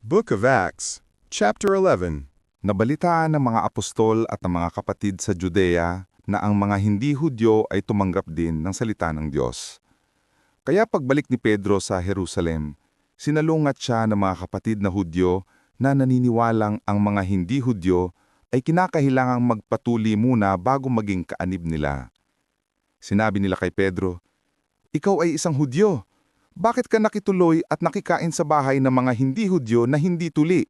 Book of Acts, Chapter 11. Nabalitaan ng mga apostol at ng mga kapatid sa Judea na ang mga hindi Hudyo ay tumanggap din ng salita ng Diyos. Kaya pagbalik ni Pedro sa Jerusalem, sinalungat siya ng mga kapatid na Hudyo na naniniwalang ang mga hindi Hudyo ay kinakailangang magpatuli muna bago maging kaanib nila. Sinabi nila kay Pedro, "Ikaw ay isang Hudyo. Bakit ka nakituloy at nakikain sa bahay ng mga hindi Hudyo na hindi tuli?"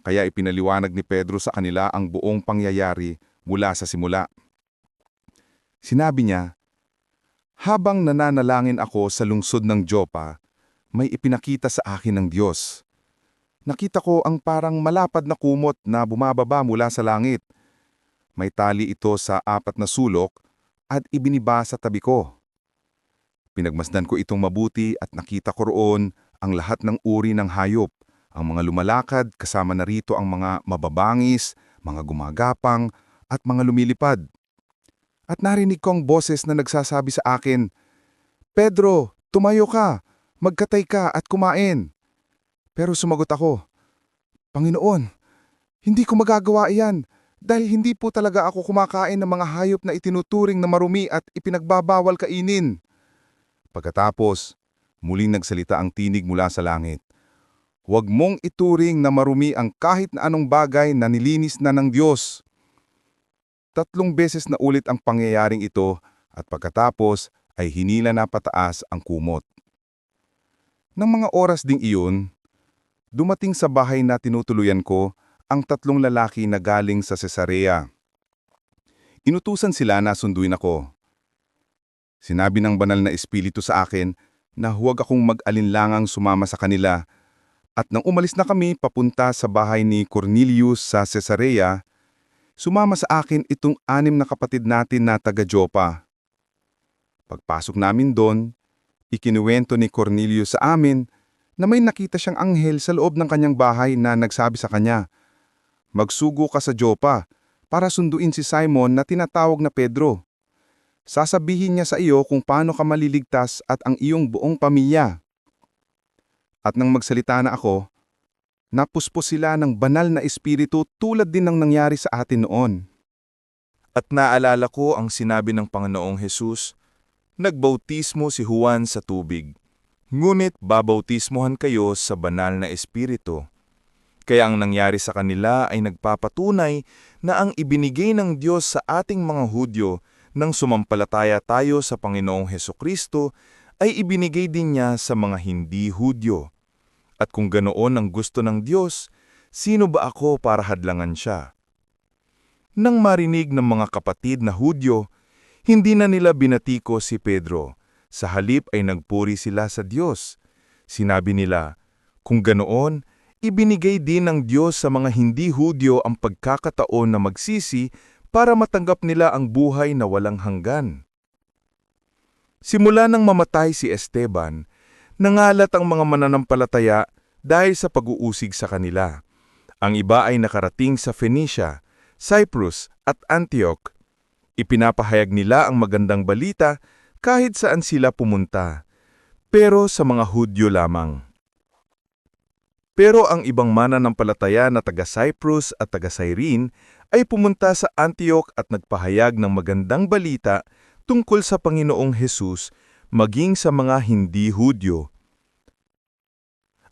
Kaya ipinaliwanag ni Pedro sa kanila ang buong pangyayari mula sa simula. Sinabi niya, "Habang nananalangin ako sa lungsod ng Joppa, may ipinakita sa akin ng Diyos. Nakita ko ang parang malapad na kumot na bumababa mula sa langit. May tali ito sa 4 na sulok at ibiniba sa tabi ko. Pinagmasdan ko itong mabuti at nakita ko roon ang lahat ng uri ng hayop, ang mga lumalakad kasama na rito ang mga mababangis, mga gumagapang at mga lumilipad. At narinig ko ang boses na nagsasabi sa akin, 'Pedro, tumayo ka, magkatay ka at kumain.' Pero sumagot ako, 'Panginoon, hindi ko magagawa iyan dahil hindi po talaga ako kumakain ng mga hayop na itinuturing na marumi at ipinagbabawal kainin.' Pagkatapos, muling nagsalita ang tinig mula sa langit, 'Huwag mong ituring na marumi ang kahit na anong bagay na nilinis na ng Diyos.' 3 beses na ulit ang pangyayaring ito at pagkatapos ay hinila na pataas ang kumot. Nang mga oras ding iyon, dumating sa bahay na tinutuluyan ko ang 3 lalaki na galing sa Cesarea. Inutusan sila na sunduin ako. Sinabi ng banal na espiritu sa akin na huwag akong mag-alinlangang sumama sa kanila, at nang umalis na kami papunta sa bahay ni Cornelius sa Cesarea, sumama sa akin itong 6 na kapatid natin na taga-Joppa. Pagpasok namin doon, ikinuwento ni Cornelius sa amin na may nakita siyang anghel sa loob ng kanyang bahay na nagsabi sa kanya, "Magsugo ka sa Joppa para sunduin si Simon na tinatawag na Pedro. Sasabihin niya sa iyo kung paano ka maliligtas at ang iyong buong pamilya." At nang magsalita na ako, napuspos sila ng banal na espiritu tulad din ng nangyari sa atin noon. At naalala ko ang sinabi ng Panginoong Hesus, "Nagbautismo si Juan sa tubig, ngunit babautismohan kayo sa banal na espiritu." Kaya ang nangyari sa kanila ay nagpapatunay na ang ibinigay ng Diyos sa ating mga Hudyo nang sumampalataya tayo sa Panginoong Hesukristo ay ibinigay din niya sa mga hindi Hudyo. At kung ganoon ang gusto ng Diyos, sino ba ako para hadlangan siya? Nang marinig ng mga kapatid na Hudyo, hindi na nila binatiko si Pedro. Sa halip ay nagpuri sila sa Diyos. Sinabi nila, kung ganoon, ibinigay din ng Diyos sa mga hindi Hudyo ang pagkakataon na magsisi para matanggap nila ang buhay na walang hanggan. Simula nang mamatay si Esteban, nangalat ang mga mananampalataya dahil sa pag-uusig sa kanila. Ang iba ay nakarating sa Phoenicia, Cyprus at Antioch. Ipinapahayag nila ang magandang balita kahit saan sila pumunta, pero sa mga Hudyo lamang. Pero ang ibang mananampalataya na taga-Cyprus at taga-Cyrene ay pumunta sa Antioch at nagpahayag ng magandang balita tungkol sa Panginoong Hesus maging sa mga hindi Hudyo.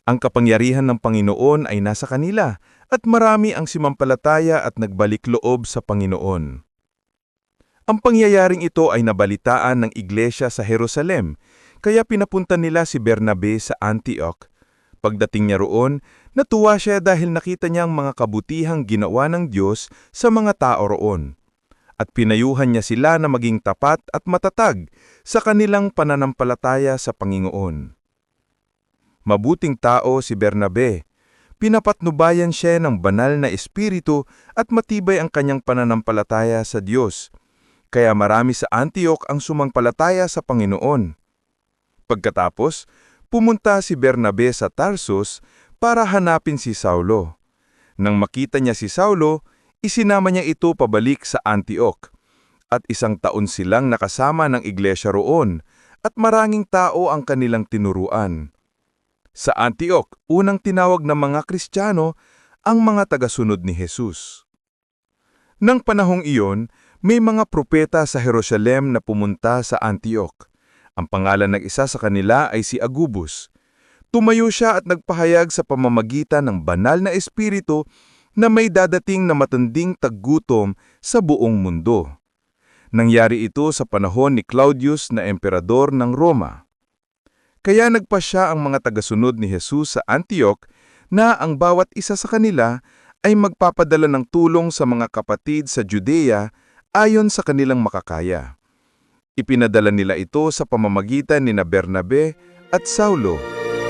Ang kapangyarihan ng Panginoon ay nasa kanila at marami ang simampalataya at nagbalik loob sa Panginoon. Ang pangyayaring ito ay nabalitaan ng iglesia sa Jerusalem, kaya pinapunta nila si Bernabe sa Antioch. Pagdating niya roon, natuwa siya dahil nakita niya ang mga kabutihang ginawa ng Diyos sa mga tao roon. At pinayuhan niya sila na maging tapat at matatag sa kanilang pananampalataya sa Panginoon. Mabuting tao si Bernabe. Pinapatnubayan siya ng banal na espiritu at matibay ang kanyang pananampalataya sa Diyos. Kaya marami sa Antioch ang sumampalataya sa Panginoon. Pagkatapos, pumunta si Bernabe sa Tarsus para hanapin si Saulo. Nang makita niya si Saulo, isinama niya ito pabalik sa Antioch. At 1 taon silang nakasama ng iglesia roon at maraming tao ang kanilang tinuruan. Sa Antioch, unang tinawag ng mga Kristiyano ang mga tagasunod ni Jesus. Nang panahong iyon, may mga propeta sa Jerusalem na pumunta sa Antioch. Ang pangalan ng isa sa kanila ay si Agubus. Tumayo siya at nagpahayag sa pamamagitan ng banal na espiritu na may dadating na matinding taggutom sa buong mundo. Nangyari ito sa panahon ni Claudius na emperador ng Roma. Kaya nagpasya ang mga tagasunod ni Jesus sa Antioch na ang bawat isa sa kanila ay magpapadala ng tulong sa mga kapatid sa Judea ayon sa kanilang makakaya. Ipinadala nila ito sa pamamagitan ni Bernabe at Saulo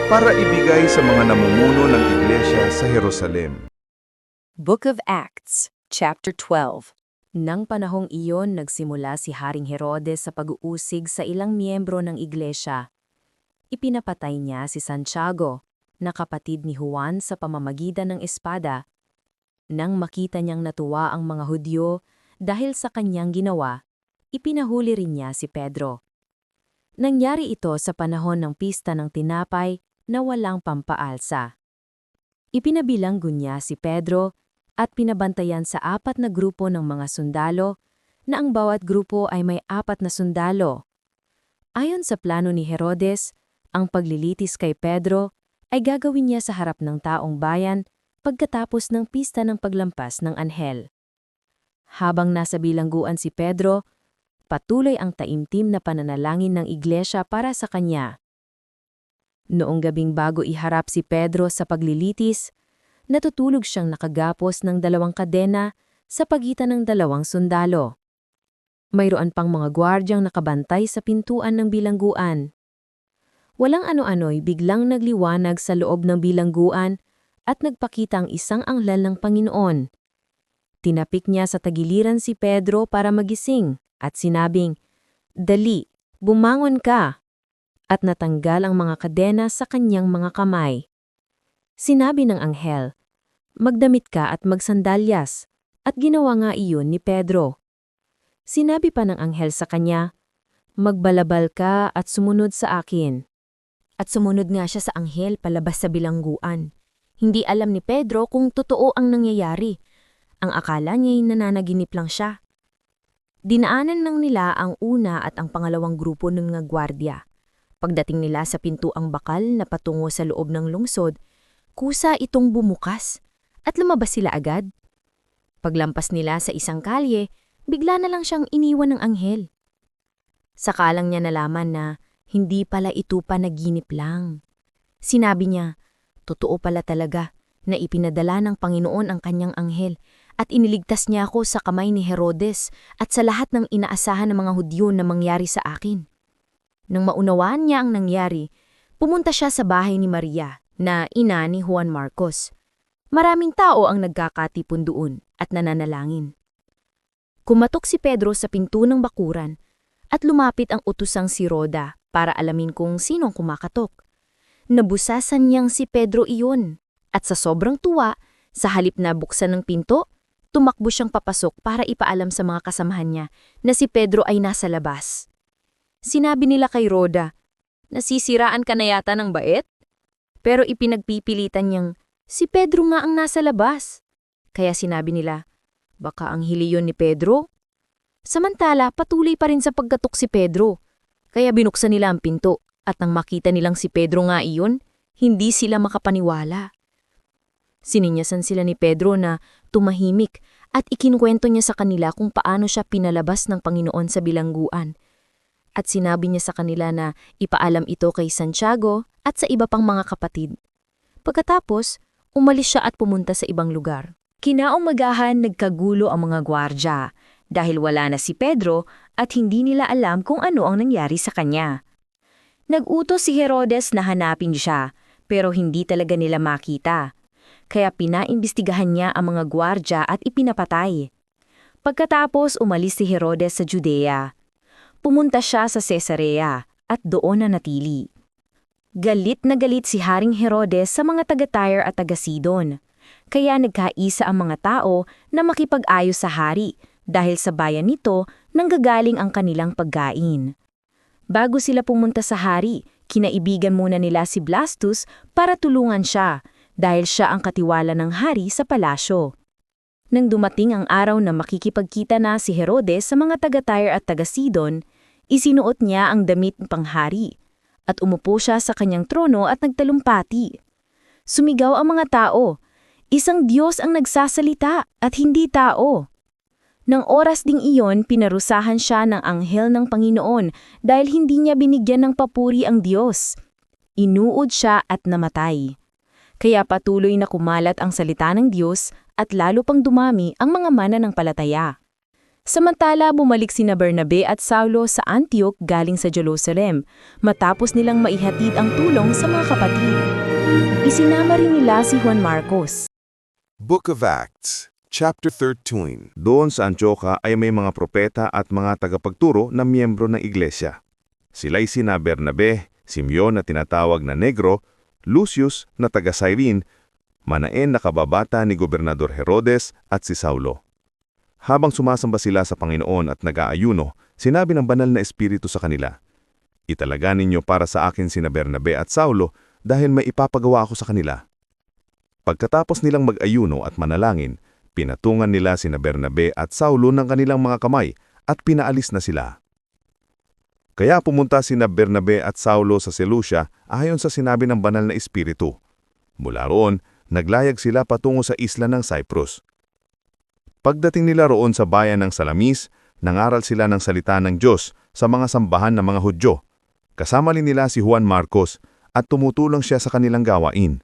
para ibigay sa mga namumuno ng iglesia sa Jerusalem. Book of Acts, Chapter 12. Nang panahong iyon, nagsimula si Haring Herodes sa pag-uusig sa ilang miyembro ng iglesia. Ipinapatay niya si Santiago, na kapatid ni Juan sa pamamagitan ng espada. Nang makita niyang natuwa ang mga Hudyo dahil sa kanyang ginawa, ipinahuli rin niya si Pedro. Nangyari ito sa panahon ng pista ng tinapay na walang pampaalsa. Ipinabilanggo niya si Pedro at pinabantayan sa 4 na grupo ng mga sundalo na ang bawat grupo ay may 4 na sundalo. Ayon sa plano ni Herodes, ang paglilitis kay Pedro ay gagawin niya sa harap ng taong bayan pagkatapos ng pista ng paglampas ng anghel. Habang nasa bilangguan si Pedro, patuloy ang taimtim na pananalangin ng iglesia para sa kanya. Noong gabing bago iharap si Pedro sa paglilitis, natutulog siyang nakagapos ng 2 kadena sa pagitan ng 2 sundalo. Mayroon pang mga gwardyang nakabantay sa pintuan ng bilangguan. Walang ano-ano'y biglang nagliwanag sa loob ng bilangguan at nagpakita ang isang anghel ng Panginoon. Tinapik niya sa tagiliran si Pedro para magising at sinabing, "Dali, bumangon ka!" At natanggal ang mga kadena sa kanyang mga kamay. Sinabi ng anghel, "Magdamit ka at magsandalyas," at ginawa nga iyon ni Pedro. Sinabi pa ng anghel sa kanya, "Magbalabal ka at sumunod sa akin." At sumunod nga siya sa anghel palabas sa bilangguan. Hindi alam ni Pedro kung totoo ang nangyayari. Ang akala niya'y nananaginip lang siya. Dinaanan lang nila ang una at ang pangalawang grupo ng mga gwardya. Pagdating nila sa pintuang bakal na patungo sa loob ng lungsod, kusa itong bumukas at lumabas sila agad. Paglampas nila sa isang kalye, bigla na lang siyang iniwan ng anghel. Saka lang niya nalaman na hindi pala ito panaginip lang. Sinabi niya, totoo pala talaga na ipinadala ng Panginoon ang kanyang anghel at iniligtas niya ako sa kamay ni Herodes at sa lahat ng inaasahan ng mga Hudyo na mangyari sa akin. Nang maunawaan niya ang nangyari, pumunta siya sa bahay ni Maria, na ina ni Juan Marcos. Maraming tao ang nagkakatipon doon at nananalangin. Kumatok si Pedro sa pinto ng bakuran at lumapit ang utusang si Roda para alamin kung sinong kumakatok. Nabusasan niyang si Pedro iyon at sa sobrang tuwa, sa halip na buksan ng pinto, tumakbo siyang papasok para ipaalam sa mga kasamahan niya na si Pedro ay nasa labas. Sinabi nila kay Roda, "Nasisiraan ka na yata ng bait?" Pero ipinagpipilitan niyang, si Pedro nga ang nasa labas. Kaya sinabi nila, baka ang hili yun ni Pedro? Samantala, patuloy pa rin sa pagkatok si Pedro. Kaya binuksan nila ang pinto at nang makita nilang si Pedro nga iyon, hindi sila makapaniwala. Sininyasan sila ni Pedro na tumahimik at ikinkwento niya sa kanila kung paano siya pinalabas ng Panginoon sa bilangguan. At sinabi niya sa kanila na ipaalam ito kay Santiago at sa iba pang mga kapatid. Pagkatapos, umalis siya at pumunta sa ibang lugar. Kinaumagahan nagkagulo ang mga gwardya dahil wala na si Pedro at hindi nila alam kung ano ang nangyari sa kanya. Nag-utos si Herodes na hanapin siya pero hindi talaga nila makita. Kaya pinaimbestigahan niya ang mga gwardya at ipinapatay. Pagkatapos umalis si Herodes sa Judea. Pumunta siya sa Cesarea at doon na natili. Galit na galit si Haring Herodes sa mga taga-Tyre at taga-Sidon. Kaya nagkaisa ang mga tao na makipag-ayos sa hari dahil sa bayan nito nanggagaling ang kanilang pagkain. Bago sila pumunta sa hari, Kinaibigan muna nila si Blastus para tulungan siya dahil siya ang katiwala ng hari sa palasyo. Nang dumating ang araw na makikipagkita na si Herodes sa mga taga-Tyre at taga-Sidon, isinuot niya ang damit panghari at umupo siya sa kanyang trono at nagtalumpati. Sumigaw ang mga tao, "Isang Diyos ang nagsasalita at hindi tao." Nang oras ding iyon, pinarusahan siya ng anghel ng Panginoon dahil hindi niya binigyan ng papuri ang Diyos. Inuod siya at namatay. Kaya patuloy na kumalat ang salita ng Diyos at lalo pang dumami ang mga mananampalataya. Samantala, bumalik sina Bernabe at Saulo sa Antioch galing sa Jerusalem, matapos nilang maihatid ang tulong sa mga kapatid. Isinama rin nila si Juan Marcos. Book of Acts, Chapter 13. Doon sa Antioca ay may mga propeta at mga tagapagturo na miyembro ng iglesia. Sila'y sina Bernabe, Simeon na tinatawag na Negro, Lucius na taga Cyrene, Manaen na kababata ni Gobernador Herodes at si Saulo. Habang sumasamba sila sa Panginoon at nag-aayuno, sinabi ng banal na espiritu sa kanila, "Italaga ninyo para sa akin sina Bernabe at Saulo dahil may ipapagawa ako sa kanila." Pagkatapos nilang mag-ayuno at manalangin, pinatungan nila sina Bernabe at Saulo ng kanilang mga kamay at pinaalis na sila. Kaya pumunta sina Bernabe at Saulo sa Seleucia ayon sa sinabi ng banal na espiritu. Mula roon, naglayag sila patungo sa isla ng Cyprus. Pagdating nila roon sa bayan ng Salamis, nangaral sila ng salita ng Diyos sa mga sambahan ng mga Hudyo. Kasama rin nila si Juan Marcos at tumutulong siya sa kanilang gawain.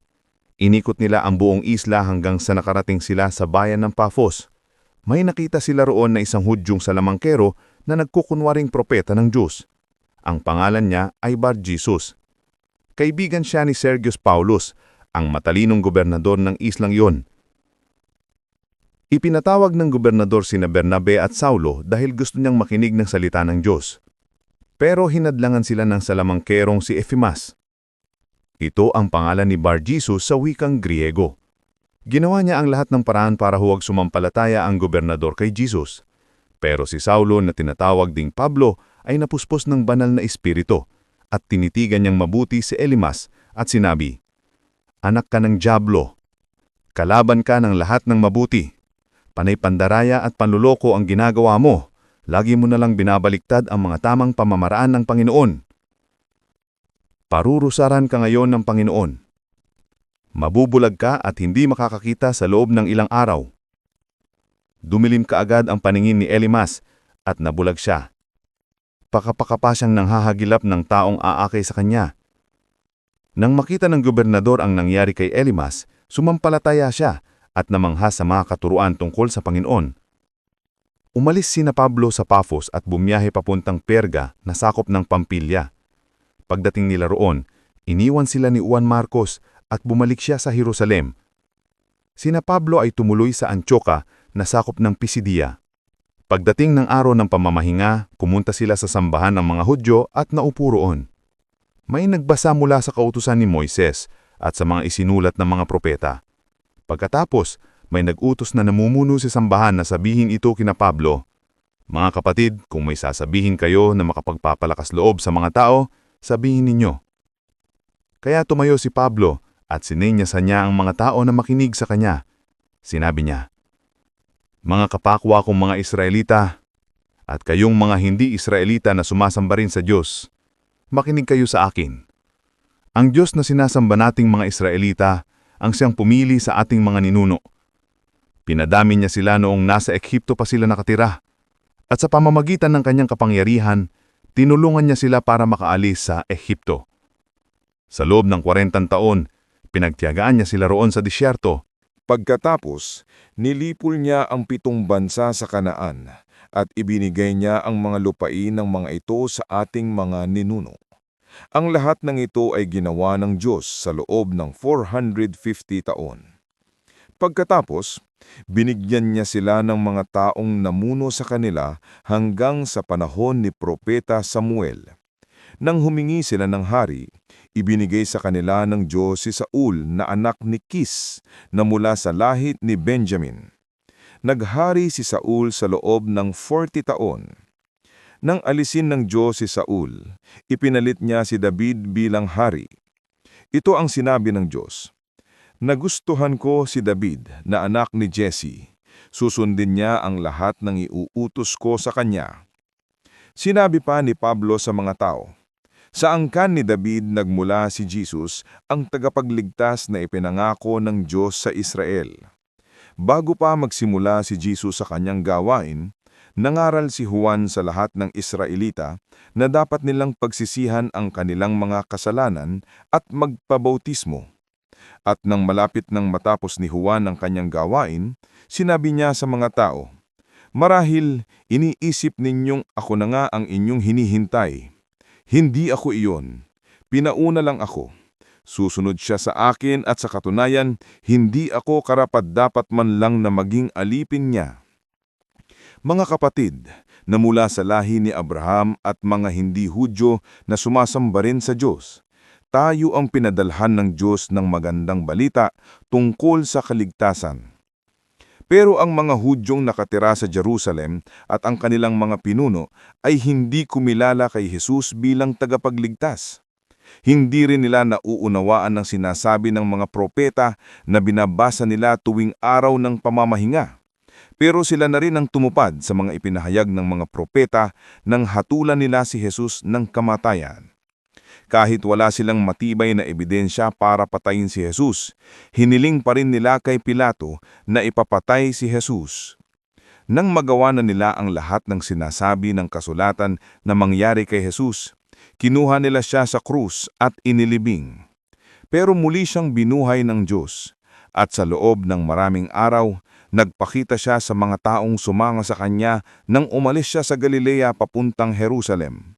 Inikot nila ang buong isla hanggang sa nakarating sila sa bayan ng Paphos. May nakita sila roon na isang Hudyong salamangkero na nagkukunwaring propeta ng Diyos. Ang pangalan niya ay Bar-Jesus. Kaibigan siya ni Sergius Paulus, ang matalinong gobernador ng islang iyon. Ipinatawag ng gobernador sina Bernabe at Saulo dahil gusto niyang makinig ng salita ng Diyos. Pero hinadlangan sila ng salamangkerong si Efimas. Ito ang pangalan ni Bar-Jesus sa wikang Griego. Ginawa niya ang lahat ng paraan para huwag sumampalataya ang gobernador kay Jesus. Pero si Saulo na tinatawag ding Pablo ay napuspos ng banal na espiritu at tinitigan niyang mabuti si Elimas at sinabi, "Anak ka ng dyablo, kalaban ka ng lahat ng mabuti. Panay pandaraya at panluloko ang ginagawa mo. Lagi mo nalang binabaliktad ang mga tamang pamamaraan ng Panginoon. Parurusaran ka ngayon ng Panginoon. Mabubulag ka at hindi makakakita sa loob ng ilang araw." Dumilim kaagad ang paningin ni Elimas at nabulag siya. Pakapakapa siyang nanghahagilap ng taong aakay sa kanya. Nang makita ng gobernador ang nangyari kay Elimas, sumampalataya siya at namangha sa mga katuruan tungkol sa Panginoon. Umalis sina Pablo sa Paphos at bumiyahe papuntang Perga na sakop ng Pampilya. Pagdating nila roon, iniwan sila ni Juan Marcos at bumalik siya sa Jerusalem. Sina Pablo ay tumuloy sa Antioca na sakop ng Pisidia. Pagdating ng araw ng pamamahinga, pumunta sila sa sambahan ng mga Hudyo at naupo roon. May nagbasa mula sa kautusan ni Moises at sa mga isinulat ng mga propeta. Pagkatapos, may nag-utos na namumuno sa sambahan na sabihin ito kina Pablo, "Mga kapatid, kung may sasabihin kayo na makapagpapalakas loob sa mga tao, sabihin ninyo." Kaya tumayo si Pablo at sininyasan niya ang mga tao na makinig sa kanya. Sinabi niya, "Mga kapakwa kong mga Israelita, at kayong mga hindi Israelita na sumasamba rin sa Diyos, makinig kayo sa akin. Ang Diyos na sinasamba nating mga Israelita ang siyang pumili sa ating mga ninuno. Pinadami niya sila noong nasa Ehipto pa sila nakatira, at sa pamamagitan ng kanyang kapangyarihan, tinulungan niya sila para makaalis sa Ehipto. Sa loob ng 40 taon, pinagtiyagaan niya sila roon sa disyerto. Pagkatapos, nilipol niya ang 7 bansa sa Kanaan at ibinigay niya ang mga lupain ng mga ito sa ating mga ninuno. Ang lahat ng ito ay ginawa ng Diyos sa loob ng 450 taon. Pagkatapos, binigyan niya sila ng mga taong namuno sa kanila hanggang sa panahon ni Propeta Samuel. Nang humingi sila ng hari, ibinigay sa kanila ng Diyos si Saul na anak ni Kis na mula sa lahi ni Benjamin. Naghari si Saul sa loob ng 40 taon. Nang alisin ng Diyos si Saul, ipinalit niya si David bilang hari. Ito ang sinabi ng Diyos, "Nagustuhan ko si David na anak ni Jesse. Susundin niya ang lahat ng iuutos ko sa kanya." Sinabi pa ni Pablo sa mga tao, "Sa angkan ni David nagmula si Jesus, ang tagapagligtas na ipinangako ng Diyos sa Israel." Bago pa magsimula si Jesus sa kanyang gawain, nangaral si Juan sa lahat ng Israelita na dapat nilang pagsisihan ang kanilang mga kasalanan at magpabautismo. At nang malapit nang matapos ni Juan ang kanyang gawain, sinabi niya sa mga tao, "Marahil iniisip ninyong ako na nga ang inyong hinihintay. Hindi ako iyon. Pinauna lang ako. Susunod siya sa akin at sa katunayan, hindi ako karapat-dapat man lang na maging alipin niya." Mga kapatid, na mula sa lahi ni Abraham at mga hindi Hudyo na sumasamba rin sa Diyos, tayo ang pinadalhan ng Diyos ng magandang balita tungkol sa kaligtasan. Pero ang mga Hudyong nakatira sa Jerusalem at ang kanilang mga pinuno ay hindi kumilala kay Jesus bilang tagapagligtas. Hindi rin nila nauunawaan ang sinasabi ng mga propeta na binabasa nila tuwing araw ng pamamahinga. Pero sila na rin ang tumupad sa mga ipinahayag ng mga propeta nang hatulan nila si Jesus ng kamatayan. Kahit wala silang matibay na ebidensya para patayin si Jesus, hiniling pa rin nila kay Pilato na ipapatay si Jesus. Nang magawa na nila ang lahat ng sinasabi ng kasulatan na mangyari kay Jesus, kinuha nila siya sa krus at inilibing. Pero muli siyang binuhay ng Diyos, at sa loob ng maraming araw, nagpakita siya sa mga taong sumanga sa kanya nang umalis siya sa Galilea papuntang Jerusalem.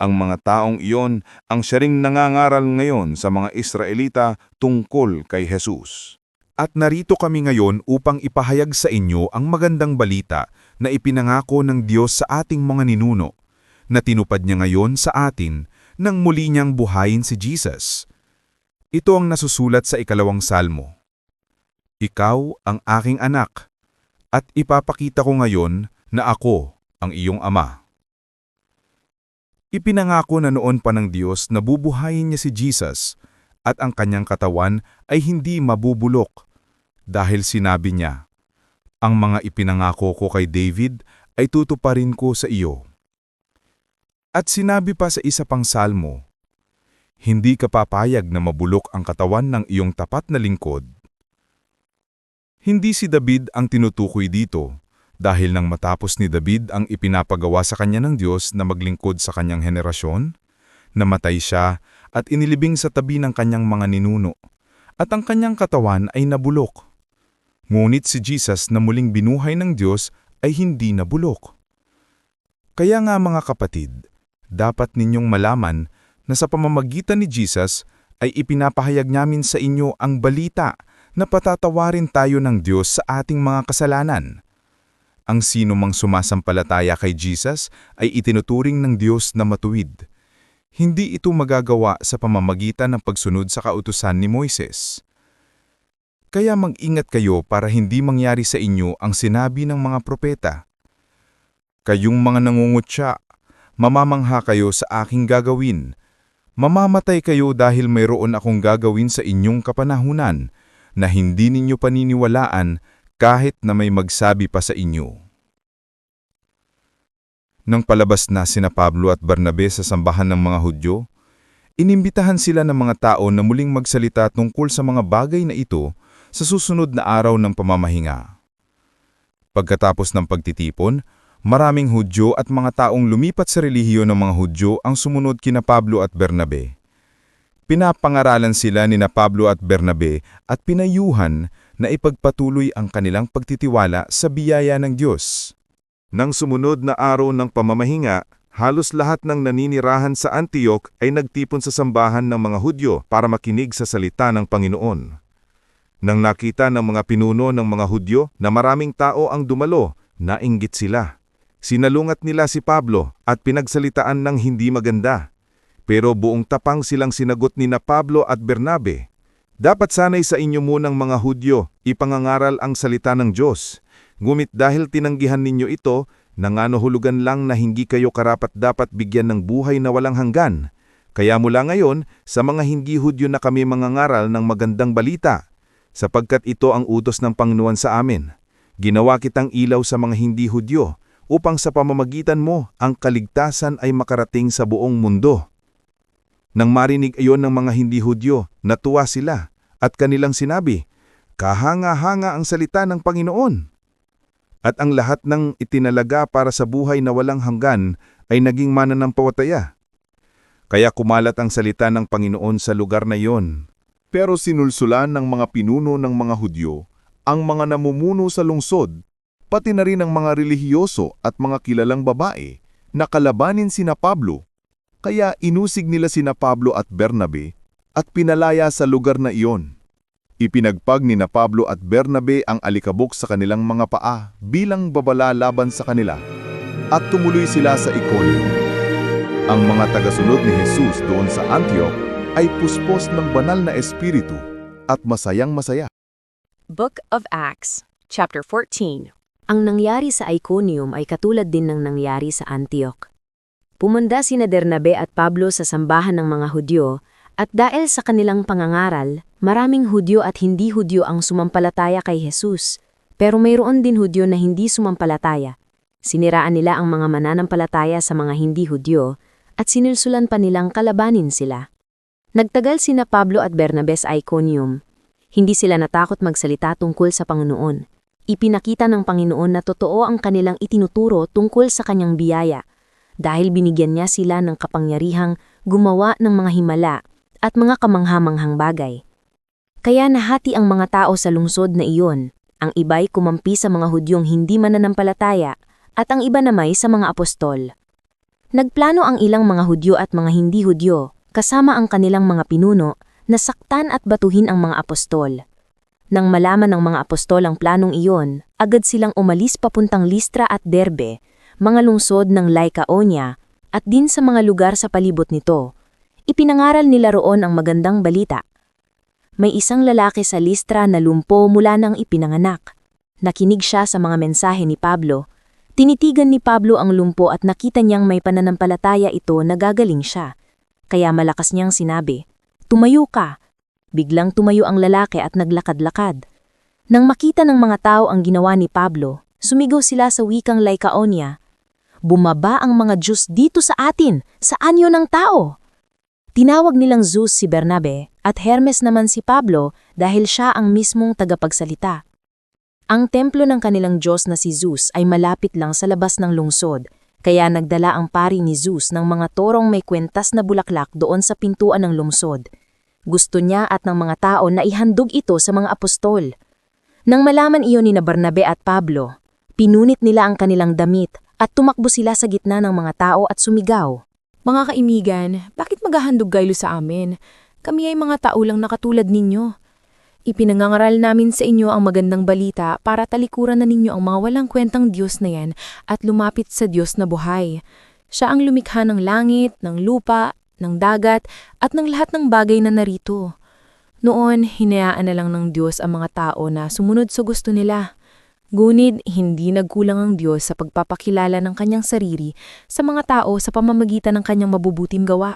Ang mga taong iyon ang siya ring nangangaral ngayon sa mga Israelita tungkol kay Jesus. At narito kami ngayon upang ipahayag sa inyo ang magandang balita na ipinangako ng Diyos sa ating mga ninuno, na tinupad niya ngayon sa atin nang muli niyang buhayin si Jesus. Ito ang nasusulat sa 2 Salmo. "Ikaw ang aking anak, at ipapakita ko ngayon na ako ang iyong ama." Ipinangako na noon pa ng Diyos na bubuhayin niya si Jesus at ang kanyang katawan ay hindi mabubulok dahil sinabi niya, "Ang mga ipinangako ko kay David ay tutuparin ko sa iyo." At sinabi pa sa isa pang salmo, "Hindi ka papayag na mabulok ang katawan ng iyong tapat na lingkod." Hindi si David ang tinutukoy dito dahil nang matapos ni David ang ipinapagawa sa kanya ng Diyos na maglingkod sa kanyang henerasyon, namatay siya at inilibing sa tabi ng kanyang mga ninuno, at ang kanyang katawan ay nabulok. Ngunit si Jesus na muling binuhay ng Diyos ay hindi nabulok. Kaya nga mga kapatid, dapat ninyong malaman na sa pamamagitan ni Jesus ay ipinapahayag namin sa inyo ang balita na patatawarin tayo ng Diyos sa ating mga kasalanan. Ang sino mang sumasampalataya kay Jesus ay itinuturing ng Diyos na matuwid. Hindi ito magagawa sa pamamagitan ng pagsunod sa kautusan ni Moises. Kaya mag-ingat kayo para hindi mangyari sa inyo ang sinabi ng mga propeta. "Kayong mga nangungutya, mamamangha kayo sa aking gagawin. Mamamatay kayo dahil mayroon akong gagawin sa inyong kapanahunan na hindi ninyo paniniwalaan kahit na may magsabi pa sa inyo." Nang palabas na sina Pablo at Bernabe sa sambahan ng mga Hudyo, inimbitahan sila ng mga tao na muling magsalita tungkol sa mga bagay na ito sa susunod na araw ng pamamahinga. Pagkatapos ng pagtitipon, maraming Hudyo at mga taong lumipat sa relihiyon ng mga Hudyo ang sumunod kina Pablo at Bernabe. Pinapangaralan sila ni Pablo at Bernabe at pinayuhan na ipagpatuloy ang kanilang pagtitiwala sa biyaya ng Diyos. Nang sumunod na araw ng pamamahinga, halos lahat ng naninirahan sa Antioch ay nagtipon sa sambahan ng mga Hudyo para makinig sa salita ng Panginoon. Nang nakita ng mga pinuno ng mga Hudyo na maraming tao ang dumalo, nainggit sila. Sinalungat nila si Pablo at pinagsalitaan ng hindi maganda. Pero buong tapang silang sinagot ni Pablo at Bernabe, "Dapat sanay sa inyo munang mga Hudyo, ipangangaral ang salita ng Diyos. Ngunit dahil tinanggihan ninyo ito, Nanganuhulugan lang na hindi kayo karapat-dapat bigyan ng buhay na walang hanggan. Kaya mula ngayon, sa mga hindi Hudyo na kami mangangaral ng magandang balita, sapagkat ito ang utos ng Panginoon sa amin. Ginawa kitang ilaw sa mga hindi Hudyo, upang sa pamamagitan mo ang kaligtasan ay makarating sa buong mundo. Nang marinig ayon ng mga hindi Hudyo, natuwa sila, at kanilang sinabi, "Kahanga-hanga ang salita ng Panginoon." At ang lahat ng itinalaga para sa buhay na walang hanggan ay naging mananampalataya. Kaya kumalat ang salita ng Panginoon sa lugar na iyon. Pero sinulsulan ng mga pinuno ng mga Hudyo, ang mga namumuno sa lungsod, pati na rin ang mga relihiyoso at mga kilalang babae, na kalabanin sina Pablo. Kaya inusig nila sina Pablo at Bernabe at pinalaya sa lugar na iyon. Ipinagpag ni na Pablo at Bernabe ang alikabok sa kanilang mga paa bilang babala laban sa kanila, at tumuloy sila sa Iconio. Ang mga tagasunod ni Jesus doon sa Antioch ay puspos ng banal na espiritu at masayang-masaya. Book of Acts, Chapter 14. Ang nangyari sa Iconium ay katulad din ng nangyari sa Antioch. Pumunta sina Bernabe at Pablo sa sambahan ng mga Hudyo, at dahil sa kanilang pangangaral, maraming Hudyo at hindi Hudyo ang sumampalataya kay Jesus, pero mayroon din Hudyo na hindi sumampalataya. Siniraan nila ang mga mananampalataya sa mga hindi Hudyo, at sinulsulan pa nilang kalabanin sila. Nagtagal sina Pablo at Bernabe sa Iconium. Hindi sila natakot magsalita tungkol sa Panginoon. Ipinakita ng Panginoon na totoo ang kanilang itinuturo tungkol sa kanyang biyaya, dahil binigyan niya sila ng kapangyarihang gumawa ng mga himala at mga kamanghamanghang bagay. Kaya nahati ang mga tao sa lungsod na iyon, ang iba'y kumampi sa mga Hudyong hindi mananampalataya at ang iba namay sa mga apostol. Nagplano ang ilang mga Hudyo at mga hindi Hudyo, kasama ang kanilang mga pinuno, na saktan at batuhin ang mga apostol. Nang malaman ng mga apostol ang planong iyon, agad silang umalis papuntang Listra at Derbe, mga lungsod ng Lycaonia, at din sa mga lugar sa palibot nito. Ipinangaral nila roon ang magandang balita. May isang lalaki sa Listra na lumpo mula nang ipinanganak. Nakinig siya sa mga mensahe ni Pablo. Tinitigan ni Pablo ang lumpo at nakita niyang may pananampalataya ito na gagaling siya. Kaya malakas niyang sinabi, "Tumayo ka." Biglang tumayo ang lalaki at naglakad-lakad. Nang makita ng mga tao ang ginawa ni Pablo, sumigaw sila sa wikang Lycaonia, "Bumaba ang mga Diyos dito sa atin, sa anyo ng tao!" Tinawag nilang Zeus si Bernabe at Hermes naman si Pablo dahil siya ang mismong tagapagsalita. Ang templo ng kanilang Diyos na si Zeus ay malapit lang sa labas ng lungsod, kaya nagdala ang pari ni Zeus ng mga torong may kwentas na bulaklak doon sa pintuan ng lungsod. Gusto niya at ng mga tao na ihandog ito sa mga apostol. Nang malaman iyon ni Bernabe at Pablo, pinunit nila ang kanilang damit at tumakbo sila sa gitna ng mga tao at sumigaw, "Mga kaibigan, bakit maghahandog kayo sa amin? Kami ay mga tao lang na katulad ninyo. Ipinangangaral namin sa inyo ang magandang balita para talikuran na ninyo ang mga walang kwentang Diyos na yan at lumapit sa Diyos na buhay. Siya ang lumikha ng langit, ng lupa, ng dagat, at ng lahat ng bagay na narito. Noon, hinayaan na lang ng Diyos ang mga tao na sumunod sa gusto nila. Ngunit hindi nagkulang ang Diyos sa pagpapakilala ng kanyang sarili sa mga tao sa pamamagitan ng kanyang mabubuting gawa.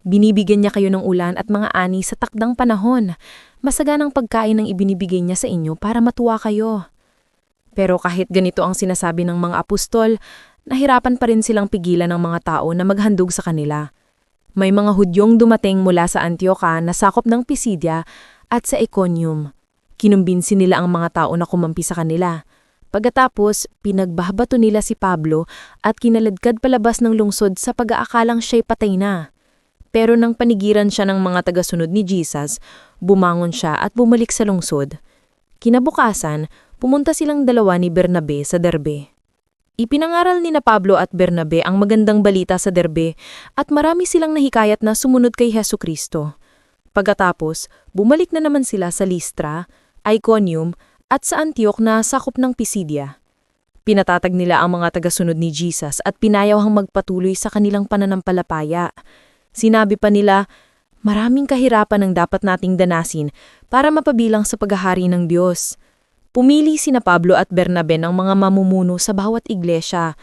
Binibigyan niya kayo ng ulan at mga ani sa takdang panahon. Masaganang pagkain ang ibinibigay niya sa inyo para matuwa kayo." Pero kahit ganito ang sinasabi ng mga apostol, nahirapan pa rin silang pigilan ng mga tao na maghandog sa kanila. May mga Hudyong dumating mula sa Antioca na sakop ng Pisidia at sa Iconium. Kinumbinsi nila ang mga tao na kumampi sa kanila. Pagkatapos, pinagbabato nila si Pablo at kinaladkad palabas ng lungsod sa pag-aakalang siya'y patay na. Pero nang panigiran siya ng mga tagasunod ni Jesus, bumangon siya at bumalik sa lungsod. Kinabukasan, pumunta silang dalawa ni Bernabe sa Derbe. Ipinangaral ni Pablo at Bernabe ang magandang balita sa Derbe at marami silang nahikayat na sumunod kay Hesukristo. Pagkatapos, bumalik na naman sila sa Listra, Iconium, at sa Antioch na sakop ng Pisidia. Pinatatag nila ang mga tagasunod ni Jesus at pinayawang magpatuloy sa kanilang pananampalataya. Sinabi pa nila, "Maraming kahirapan ang dapat nating danasin para mapabilang sa paghahari ng Diyos." Pumili sina Pablo at Bernabe ng mga mamumuno sa bawat iglesia.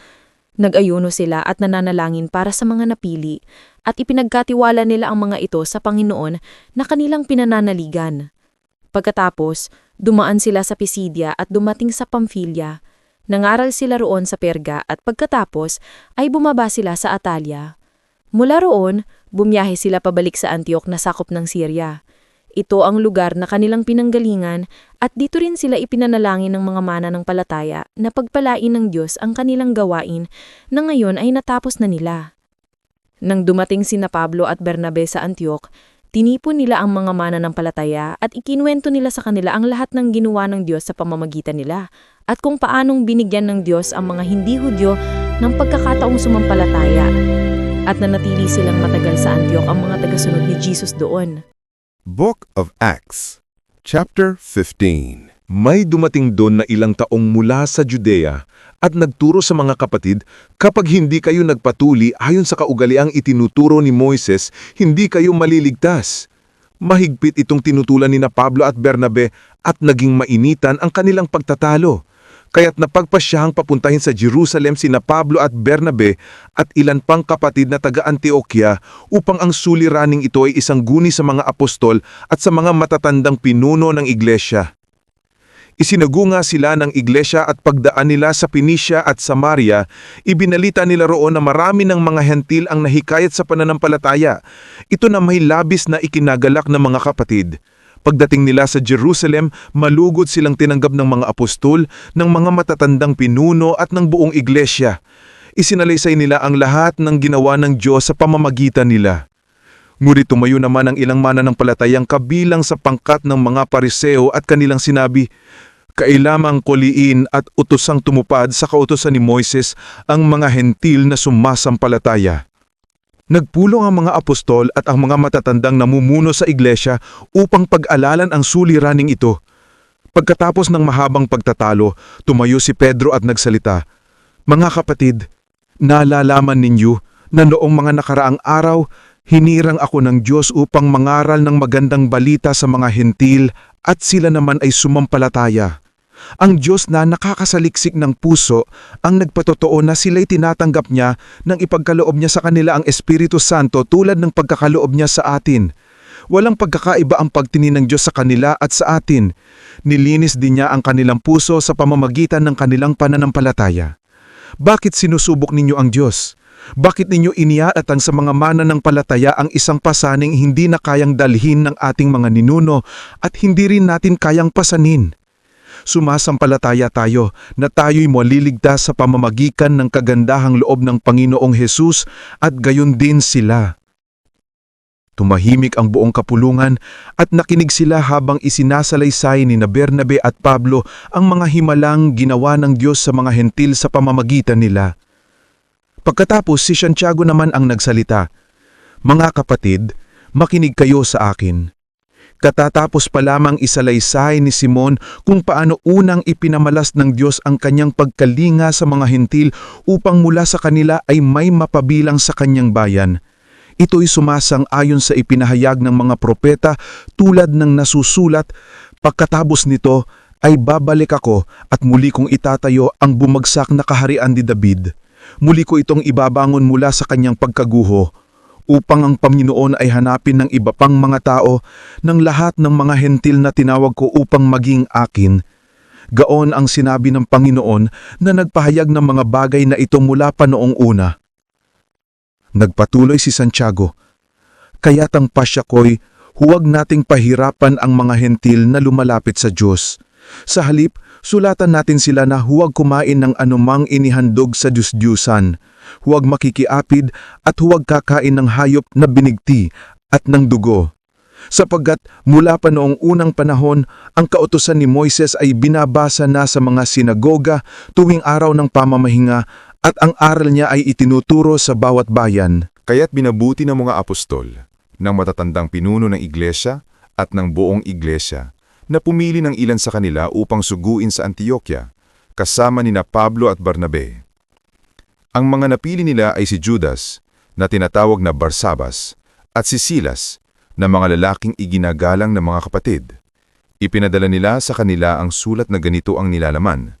Nag-ayuno sila at nananalangin para sa mga napili at ipinagkatiwala nila ang mga ito sa Panginoon na kanilang pinananaligan. Pagkatapos, dumaan sila sa Pisidia at dumating sa Pamphylia. Nangaral sila roon sa Perga at pagkatapos ay bumaba sila sa Atalia. Mula roon, bumiyahe sila pabalik sa Antioch na sakop ng Syria. Ito ang lugar na kanilang pinanggalingan at dito rin sila ipinanalangin ng mga mananampalataya na pagpalain ng Diyos ang kanilang gawain na ngayon ay natapos na nila. Nang dumating sina Pablo at Bernabe sa Antioch, tinipon nila ang mga mananampalataya at ikinuwento nila sa kanila ang lahat ng ginawa ng Diyos sa pamamagitan nila at kung paanong binigyan ng Diyos ang mga hindi Hudyo ng pagkakataong sumampalataya at nanatili silang matagal sa Antioch ang mga tagasunod ni Jesus doon. Book of Acts, Chapter 15. May dumating doon na ilang taong mula sa Judea at nagturo sa mga kapatid, kapag hindi kayo nagpatuli ayon sa kaugaliang itinuturo ni Moises, hindi kayo maliligtas. Mahigpit itong tinutulan ni na Pablo at Bernabe at naging mainitan ang kanilang pagtatalo. Kaya't napagpasyahang papuntahin sa Jerusalem sina Pablo at Bernabe at ilan pang kapatid na taga-Antioquia upang ang suliraning ito ay isang guni sa mga apostol at sa mga matatandang pinuno ng iglesia. Isinagunga sila ng iglesia at pagdaan nila sa Phoenicia at Samaria, ibinalita nila roon na marami ng mga hentil ang nahikayat sa pananampalataya. Ito na may labis na ikinagalak ng mga kapatid. Pagdating nila sa Jerusalem, malugod silang tinanggap ng mga apostol, ng mga matatandang pinuno at ng buong iglesia. Isinalaysay nila ang lahat ng ginawa ng Diyos sa pamamagitan nila. Ngunit tumayo naman ang ilang mananampalatayang kabilang sa pangkat ng mga Pariseo at kanilang sinabi, kailamang kuliin at utosang tumupad sa kautosan ni Moises ang mga hentil na sumasampalataya. Nagpulong ang mga apostol at ang mga matatandang namumuno sa iglesia upang pag-alalan ang suliraning ito. Pagkatapos ng mahabang pagtatalo, tumayo si Pedro at nagsalita, mga kapatid, nalalaman ninyo na noong mga nakaraang araw, hinirang ako ng Diyos upang mangaral ng magandang balita sa mga hentil at sila naman ay sumampalataya. Ang Diyos na nakakasaliksik ng puso ang nagpatotoo na sila'y tinatanggap niya nang ipagkaloob niya sa kanila ang Espiritu Santo tulad ng pagkakaloob niya sa atin. Walang pagkakaiba ang pagtingin ng Diyos sa kanila at sa atin. Nilinis din niya ang kanilang puso sa pamamagitan ng kanilang pananampalataya. Bakit sinusubok ninyo ang Diyos? Bakit ninyo iniaatang sa mga mananampalataya ang isang pasaning hindi na kayang dalhin ng ating mga ninuno at hindi rin natin kayang pasanin? Sumasampalataya tayo na tayo'y maliligtas sa pamamagitan ng kagandahang loob ng Panginoong Hesus at gayon din sila. Tumahimik ang buong kapulungan at nakinig sila habang isinasalaysay ni Bernabe at Pablo ang mga himalang ginawa ng Diyos sa mga hentil sa pamamagitan nila. Pagkatapos si Santiago naman ang nagsalita, mga kapatid, makinig kayo sa akin. Katatapos pa lamang isalaysay ni Simon kung paano unang ipinamalas ng Diyos ang kanyang pagkalinga sa mga hentil upang mula sa kanila ay may mapabilang sa kanyang bayan. Ito'y sumasang-ayon sa ipinahayag ng mga propeta tulad ng nasusulat, pagkatapos nito ay babalik ako at muli kong itatayo ang bumagsak na kaharian ni David. Muli ko itong ibabangon mula sa kanyang pagkaguho, upang ang Panginoon ay hanapin ng iba pang mga tao ng lahat ng mga hentil na tinawag ko upang maging akin. Gaon ang sinabi ng Panginoon na nagpahayag ng mga bagay na ito mula pa noong una. Nagpatuloy si Santiago, kaya't ang pasya ko'y huwag nating pahirapan ang mga hentil na lumalapit sa Diyos. Sa halip, sulatan natin sila na huwag kumain ng anumang inihandog sa Diyos-Diyusan, huwag makikiapid at huwag kakain ng hayop na binigti at ng dugo. Sapagkat mula pa noong unang panahon, ang kautusan ni Moises ay binabasa na sa mga sinagoga tuwing araw ng pamamahinga at ang aral niya ay itinuturo sa bawat bayan. Kaya't binabuti ng mga apostol, ng matatandang pinuno ng iglesia at ng buong iglesia, na pumili ng ilan sa kanila upang suguin sa Antioquia, kasama nina Pablo at Bernabe. Ang mga napili nila ay si Judas, na tinatawag na Barsabas, at si Silas, na mga lalaking iginagalang ng mga kapatid. Ipinadala nila sa kanila ang sulat na ganito ang nilalaman.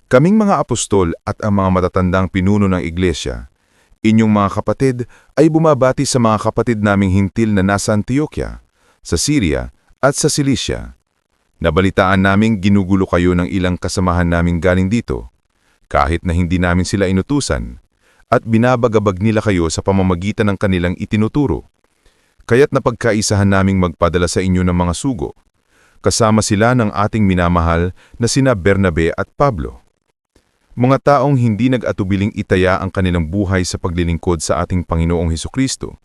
Kaming mga apostol at ang mga matatandang pinuno ng iglesia, inyong mga kapatid ay bumabati sa mga kapatid naming hintil na nasa Antioquia, sa Syria at sa Cilicia. Nabalitaan naming ginugulo kayo ng ilang kasamahan naming galing dito, kahit na hindi namin sila inutusan, at binabagabag nila kayo sa pamamagitan ng kanilang itinuturo. Kaya't napagkaisahan naming magpadala sa inyo ng mga sugo, kasama sila ng ating minamahal na sina Bernabe at Pablo. Mga taong hindi nag-atubiling itaya ang kanilang buhay sa paglilingkod sa ating Panginoong Hesukristo.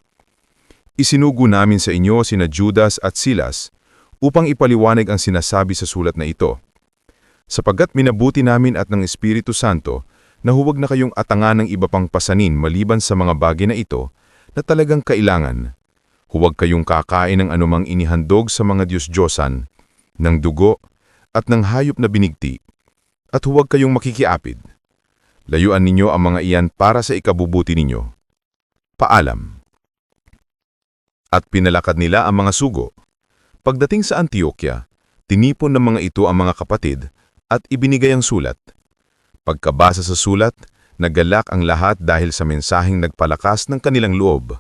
Isinugo namin sa inyo sina Judas at Silas upang ipaliwanag ang sinasabi sa sulat na ito. Sapagkat minabuti namin at ng Espiritu Santo na huwag na kayong atangan ng iba pang pasanin maliban sa mga bagay na ito na talagang kailangan. Huwag kayong kakain ng anumang inihandog sa mga Diyos-Diyosan, ng dugo at ng hayop na binigti, at huwag kayong makikiapid. Layuan ninyo ang mga iyan para sa ikabubuti ninyo. Paalam. At pinalakad nila ang mga sugo. Pagdating sa Antioquia, tinipon ng mga ito ang mga kapatid at ibinigay ang sulat. Pagkabasa sa sulat, nagalak ang lahat dahil sa mensaheng nagpalakas ng kanilang loob.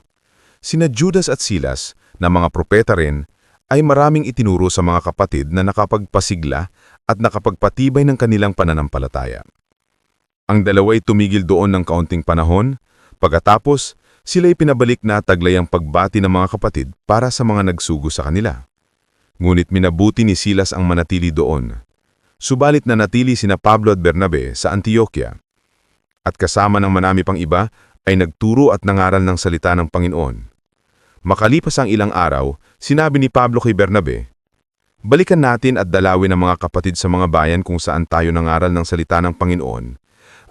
Sina Judas at Silas, na mga propeta rin, ay maraming itinuro sa mga kapatid na nakapagpasigla at nakapagpatibay ng kanilang pananampalataya. Ang dalawa'y tumigil doon ng kaunting panahon, pagkatapos sila'y pinabalik na taglay ang pagbati ng mga kapatid para sa mga nagsugo sa kanila. Ngunit minabuti ni Silas ang manatili doon. Subalit nanatili sina Pablo at Bernabe sa Antioquia. At kasama ng marami pang iba ay nagturo at nangaral ng salita ng Panginoon. Makalipas ang ilang araw, sinabi ni Pablo kay Bernabe, "Balikan natin at dalawin ang mga kapatid sa mga bayan kung saan tayo nangaral ng salita ng Panginoon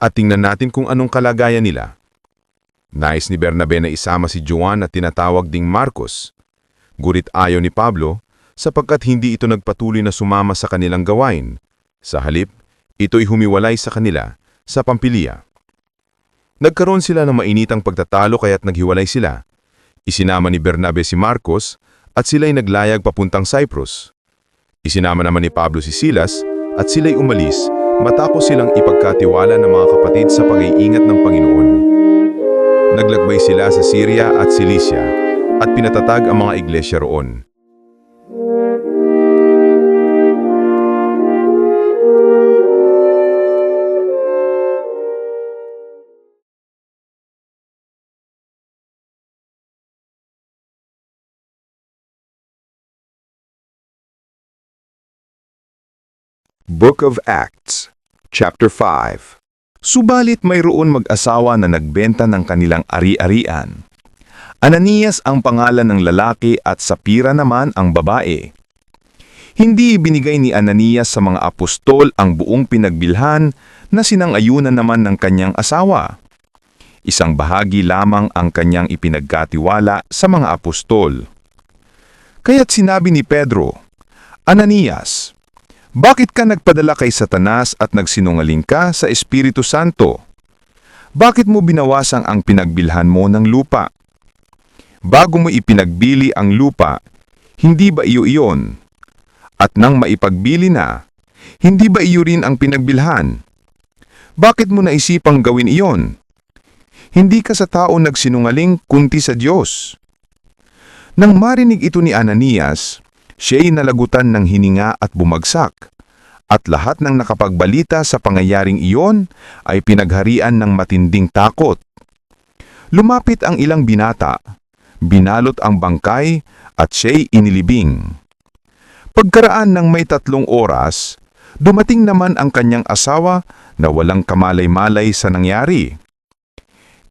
at tingnan natin kung anong kalagayan nila." Nais ni Bernabe na isama si Juan na tinatawag ding Marcos. Gurit ayaw ni Pablo sapagkat hindi ito nagpatuloy na sumama sa kanilang gawain. Sa halip, ito'y humiwalay sa kanila sa Pampilya. Nagkaroon sila ng mainitang pagtatalo kaya't naghiwalay sila. Isinama ni Bernabe si Marcos at sila'y naglayag papuntang Cyprus. Isinama naman ni Pablo si Silas at sila'y umalis matapos silang ipagkatiwala ng mga kapatid sa pag-iingat ng Panginoon. Naglakbay sila sa Syria at Cilicia at pinatatag ang mga iglesia roon. Book of Acts, Chapter 5. Subalit mayroon mag-asawa na nagbenta ng kanilang ari-arian. Ananias ang pangalan ng lalaki at Sapira naman ang babae. Hindi ibinigay ni Ananias sa mga apostol ang buong pinagbilhan na sinang-ayunan naman ng kanyang asawa. Isang bahagi lamang ang kanyang ipinagkatiwala sa mga apostol. Kaya't sinabi ni Pedro, "Ananias, bakit ka nagpadala kay Satanas at nagsinungaling ka sa Espiritu Santo? Bakit mo binawasang ang pinagbilhan mo ng lupa? Bago mo ipinagbili ang lupa, hindi ba iyo iyon? At nang maipagbili na, hindi ba iyo rin ang pinagbilhan? Bakit mo naisipang gawin iyon? Hindi ka sa tao nagsinungaling kundi sa Diyos." Nang marinig ito ni Ananias, siya'y nalagutan ng hininga at bumagsak, at lahat ng nakapagbalita sa pangyayaring iyon ay pinagharian ng matinding takot. Lumapit ang ilang binata, binalot ang bangkay at siya'y inilibing. Pagkaraan ng may 3 oras, dumating naman ang kanyang asawa na walang kamalay-malay sa nangyari.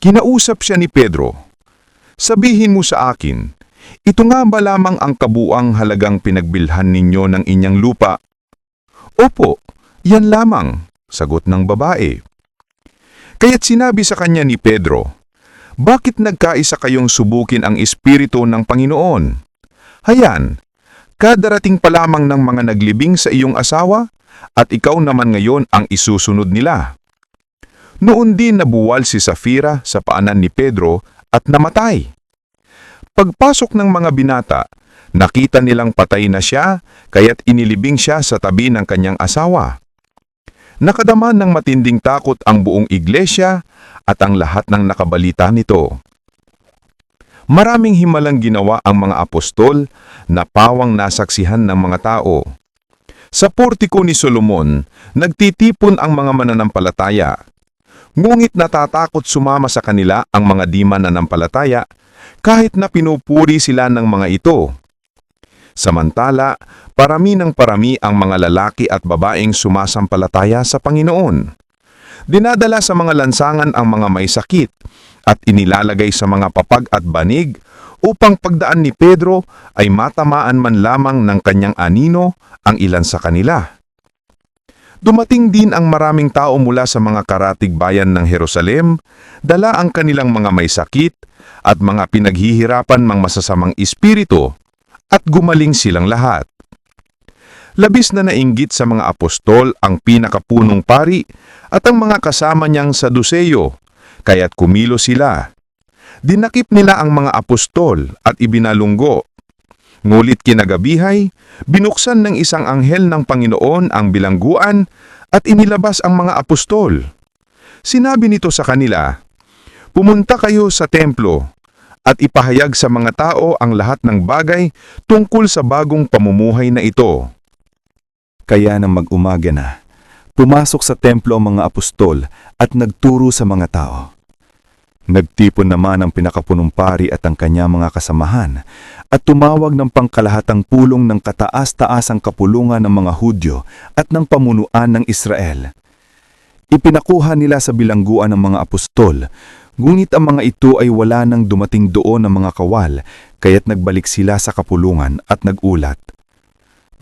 Kinausap siya ni Pedro, "Sabihin mo sa akin, ito nga ba lamang ang kabuang halagang pinagbilhan ninyo ng inyang lupa?" "Opo, yan lamang," sagot ng babae. Kaya't sinabi sa kanya ni Pedro, "Bakit nagkaisa kayong subukin ang Espiritu ng Panginoon? Hayan, kadarating pa lamang ng mga naglibing sa iyong asawa at ikaw naman ngayon ang isusunod nila." Noon din nabuwal si Sapira sa paanan ni Pedro at namatay. Pagpasok ng mga binata, Nakita nilang patay na siya, kaya't inilibing siya sa tabi ng kanyang asawa. Nakadama ng matinding takot ang buong iglesia at ang lahat ng nakabalita nito. Maraming himalang ginawa ang mga apostol na pawang nasaksihan ng mga tao. Sa portiko ni Solomon, nagtitipon ang mga mananampalataya. Ngunit natatakot sumama sa kanila ang mga di mananampalataya kahit na pinupuri sila ng mga ito. Samantala, parami ng parami ang mga lalaki at babaeng sumasampalataya sa Panginoon. Dinadala sa mga lansangan ang mga may sakit at inilalagay sa mga papag at banig upang pagdaan ni Pedro ay matamaan man lamang ng kanyang anino ang ilan sa kanila. Dumating din ang maraming tao mula sa mga karatig bayan ng Jerusalem, dala ang kanilang mga may sakit at mga pinaghihirapan ng masasamang espiritu, at gumaling silang lahat. Labis na nainggit sa mga apostol ang pinakapunong pari at ang mga kasama niyang Saduseyo, kaya't kumilo sila. Dinakip nila ang mga apostol at ibinalunggo. Ngulit kinagabihay, binuksan ng isang anghel ng Panginoon ang bilangguan at inilabas ang mga apostol. Sinabi nito sa kanila, "Pumunta kayo sa templo at ipahayag sa mga tao ang lahat ng bagay tungkol sa bagong pamumuhay na ito." Kaya nang mag-umaga na, pumasok sa templo ang mga apostol at nagturo sa mga tao. Nagtipon naman ang pinakapunong pari at ang kanyang mga kasamahan at tumawag ng pangkalahatang pulong ng kataas-taasang kapulungan ng mga Hudyo at ng pamunuan ng Israel. Ipinakuha nila sa bilangguan ng mga apostol, ngunit ang mga ito ay wala nang dumating doon ng mga kawal, kaya't nagbalik sila sa kapulungan at nagulat.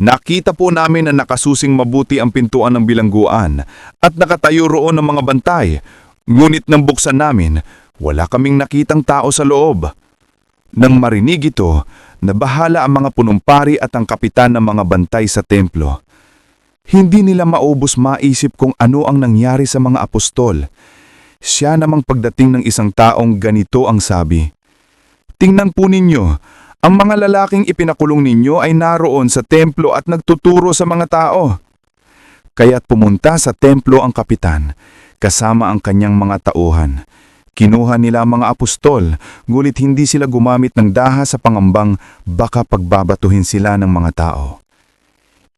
"Nakita po namin na nakasusing mabuti ang pintuan ng bilangguan at nakatayo roon ng mga bantay, ngunit nang buksan namin, wala kaming nakitang tao sa loob." Nang marinig ito, nabahala ang mga punumpari at ang kapitan ng mga bantay sa templo. Hindi nila maubos maisip kung ano ang nangyari sa mga apostol. Siya namang pagdating ng isang taong ganito ang sabi, "Tingnan po ninyo, ang mga lalaking ipinakulong ninyo ay naroon sa templo at nagtuturo sa mga tao." Kaya't pumunta sa templo ang kapitan, kasama ang kanyang mga tauhan. Kinuha nila ang mga apostol, ngulit hindi sila gumamit ng daha sa pangambang baka pagbabatuhin sila ng mga tao.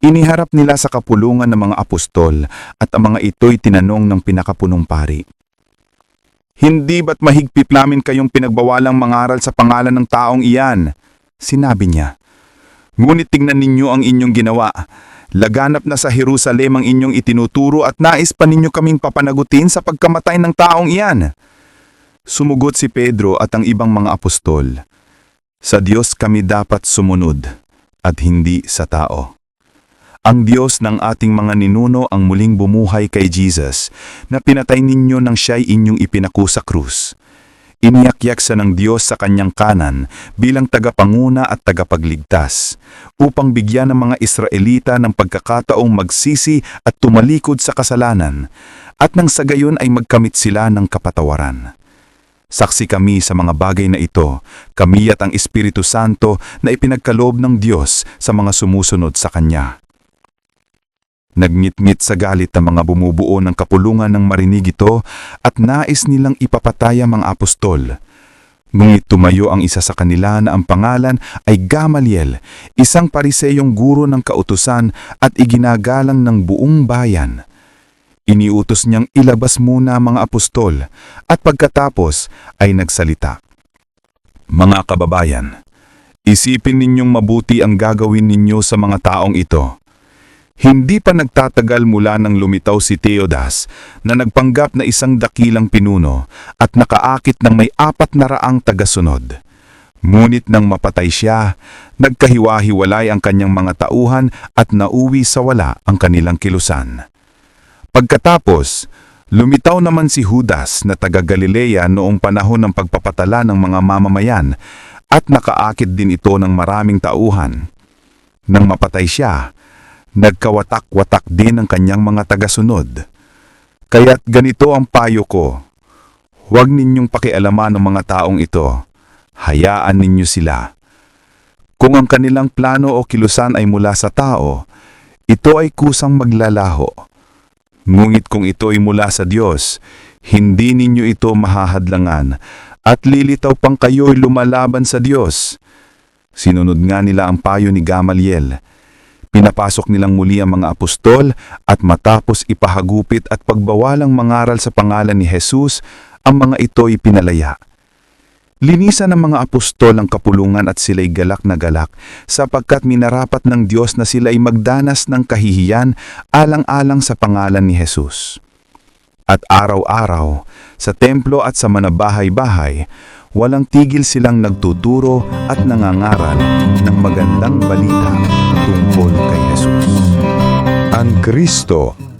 Iniharap nila sa kapulungan ng mga apostol at ang mga ito'y tinanong ng pinakapunong pari, "Hindi ba't mahigpit namin kayong pinagbawalang mangaral sa pangalan ng taong iyan?" Sinabi niya, "Ngunit tingnan ninyo ang inyong ginawa. Laganap na sa Jerusalem ang inyong itinuturo at nais pa ninyo kaming papanagutin sa pagkamatay ng taong iyan." Sumugot si Pedro at ang ibang mga apostol, "Sa Diyos kami dapat sumunod at hindi sa tao. Ang Diyos ng ating mga ninuno ang muling bumuhay kay Jesus na pinatay ninyo nang siya'y inyong ipinaku sa krus. Iniyak-yak siya ng Diyos sa kanyang kanan bilang tagapanguna at tagapagligtas upang bigyan ng mga Israelita ng pagkakataong magsisi at tumalikod sa kasalanan at nang sa gayon ay magkamit sila ng kapatawaran. Saksi kami sa mga bagay na ito, kami at ang Espiritu Santo na ipinagkaloob ng Diyos sa mga sumusunod sa Kanya." Nagngit-ngit sa galit ang mga bumubuo ng kapulungan ng marinig ito at nais nilang ipapatay ang mga apostol. Ngunit tumayo ang isa sa kanila na ang pangalan ay Gamaliel, isang pariseyong guro ng kautusan at iginagalang ng buong bayan. Iniutos niyang ilabas muna ang mga apostol at pagkatapos ay nagsalita, "Mga kababayan, isipin ninyong mabuti ang gagawin ninyo sa mga taong ito. Hindi pa nagtatagal mula nang lumitaw si Teodas na nagpanggap na isang dakilang pinuno at nakaakit ng may 400 tagasunod. Ngunit nang mapatay siya, nagkahiwa-hiwalay ang kanyang mga tauhan at nauwi sa wala ang kanilang kilusan. Pagkatapos, lumitaw naman si Judas na taga Galilea noong panahon ng pagpapatala ng mga mamamayan at nakaakit din ito ng maraming tauhan. Nang mapatay siya, nagkawatak-watak din ang kanyang mga tagasunod. Kaya't ganito ang payo ko, huwag ninyong pakialaman ng mga taong ito, hayaan ninyo sila. Kung ang kanilang plano o kilusan ay mula sa tao, ito ay kusang maglalaho. Ngunit kung ito ay mula sa Diyos, hindi ninyo ito mahahadlangan at lilitaw pang kayo'y lumalaban sa Diyos. Sinunod nga nila ang payo ni Gamaliel. Pinapasok nilang muli ang mga apostol at matapos ipahagupit at pagbawalang mangaral sa pangalan ni Jesus, ang mga ito'y pinalaya. Linisan ng mga apostol ang kapulungan at sila'y galak na galak sapagkat minarapat ng Diyos na sila'y magdanas ng kahihiyan alang-alang sa pangalan ni Jesus. At araw-araw, sa templo at sa mga bahay-bahay, walang tigil silang nagtuturo at nangangaral ng magandang balita tungkol kay Jesus. Ang Kristo